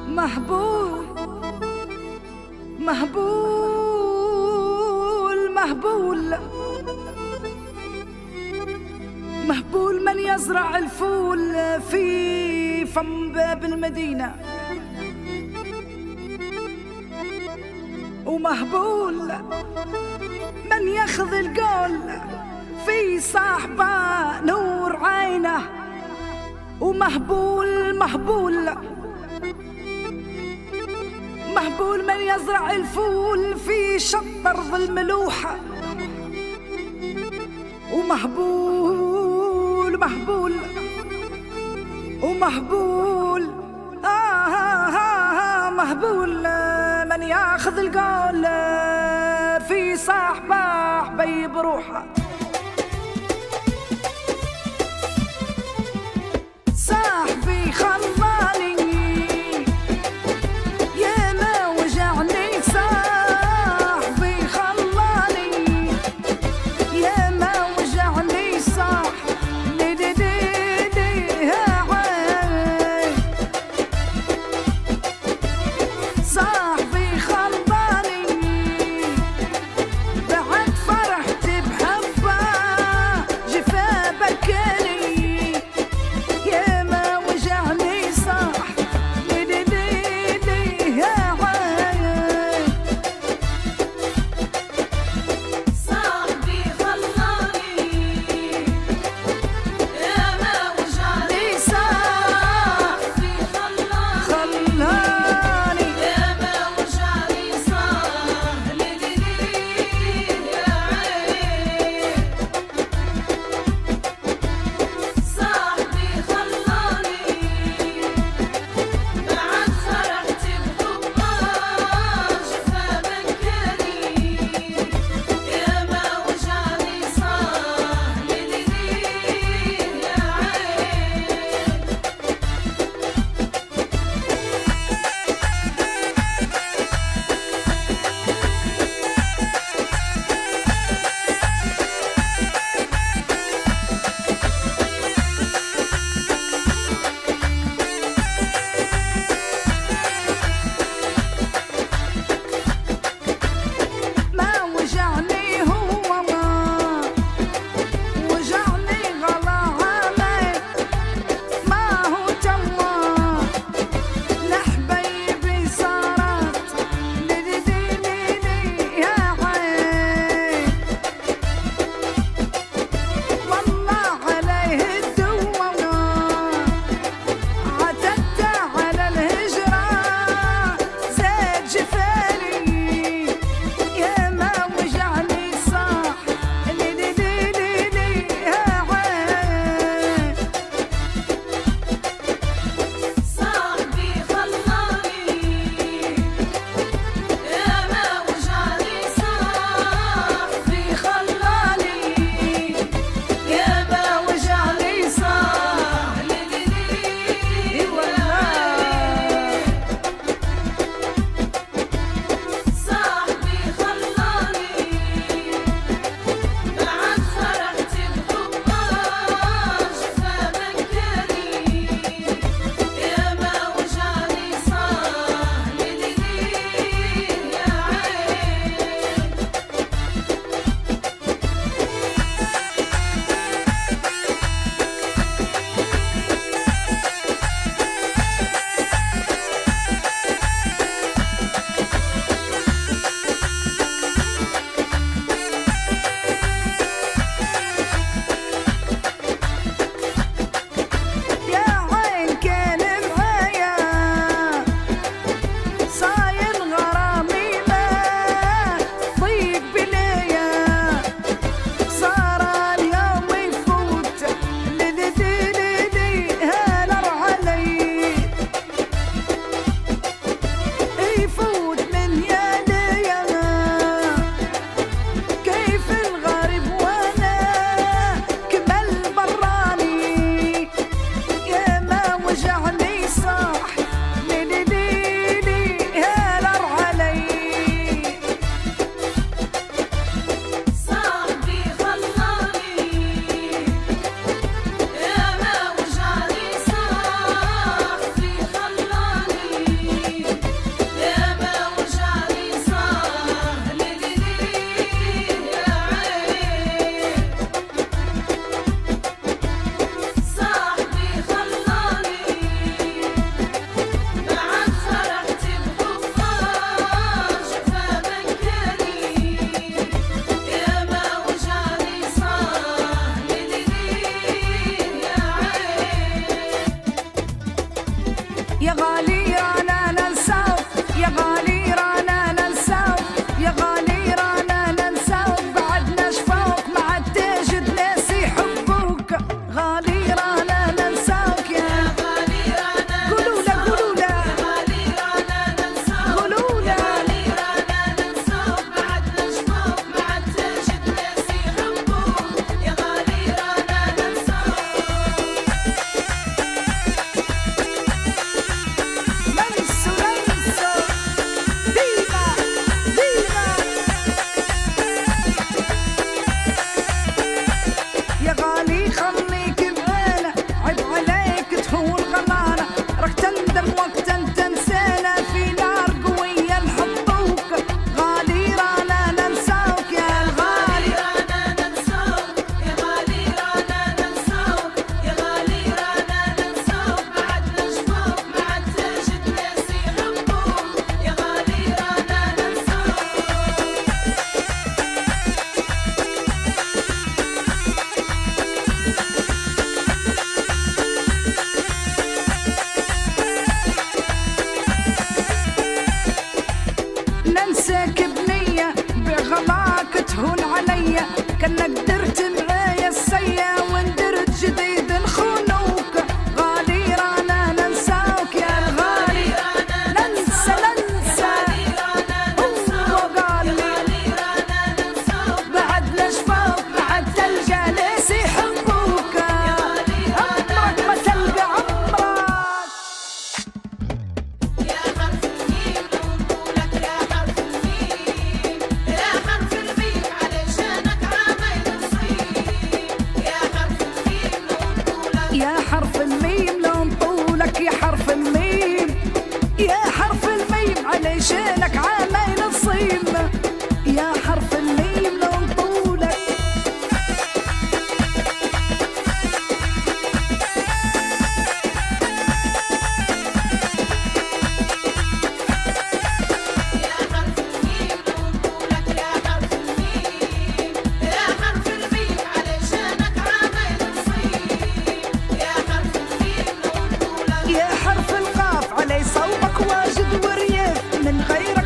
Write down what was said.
مهبول مهبول مهبول مهبول من يزرع الفول في فم باب المدينة، ومهبول من ياخذ القول في صاحبه نور عينه، ومهبول مهبول مهبول من يزرع الفول في شط أرض الملوحة، ومهبول مهبول ومهبول مهبول من ياخذ القول في صاحبه بي بروحه. صاحبي خلاني يا ما وجعني، صاحبي خلاني يا ما وجعني، صاحبي دي دي دي هاي، صاحبي خلاني بعد فرحت بحب يا غالي رانا ننساوك، يا غالي رانا ننساوك، يا غالي رانا ننساوك، بعدنا شفاوك ما عاد تجد ناس يحبوك، غالي رانا ننساوك يا غالي رانا قولوا له قولوا له يا غالي رانا ننساوك، قولوا له يا غالي رانا ننساوك، بعدنا شفاوك ما عاد تجد ناس يحبوك، يا غالي رانا ننساوك. ننسوا ننسوا ديما ديما يا غالي خليك بعينه، عيب عليك تهون غلانا، راك تندم وقت تنسانا في نار قوية نحطوك، غالي رانا ننساوك يا الغالي رانا ننساوك، يا غالي رانا ننساوك، يا غالي رانا ننساوك، بعدنا شفاوك ما عاد تجد ناس يحبوك، يا غالي رانا ننساوك. ننساك بنية بغلاك تهون عليا، كنا قدرت معايا السيا وندرت جديد نخونوك، غالي رانا ننساوك يا الغالي ننسى ننسى هو غالي بعدنا شفاوك ما عاد تلقى ناس يحبوك، عمرك ما تلقى عمرك. يا حرف الميم نقولك يا حرف الميم، يا حرف الميم علشانك عامل نصيب، يا حرف الميم نقولك يا حرف الميم لو نطولك، يا حرف الميم يا حرف الميم علشانك عامل نصيب، يا حرف الميم لو نطولك. يا حرف الميم نقولك يا حرف الميم، يا حرف الميم علشانك عامل نصيب، يا حرف الميم نقولك يا حرف القاف علي صوبك واجد ورياف، من غيرك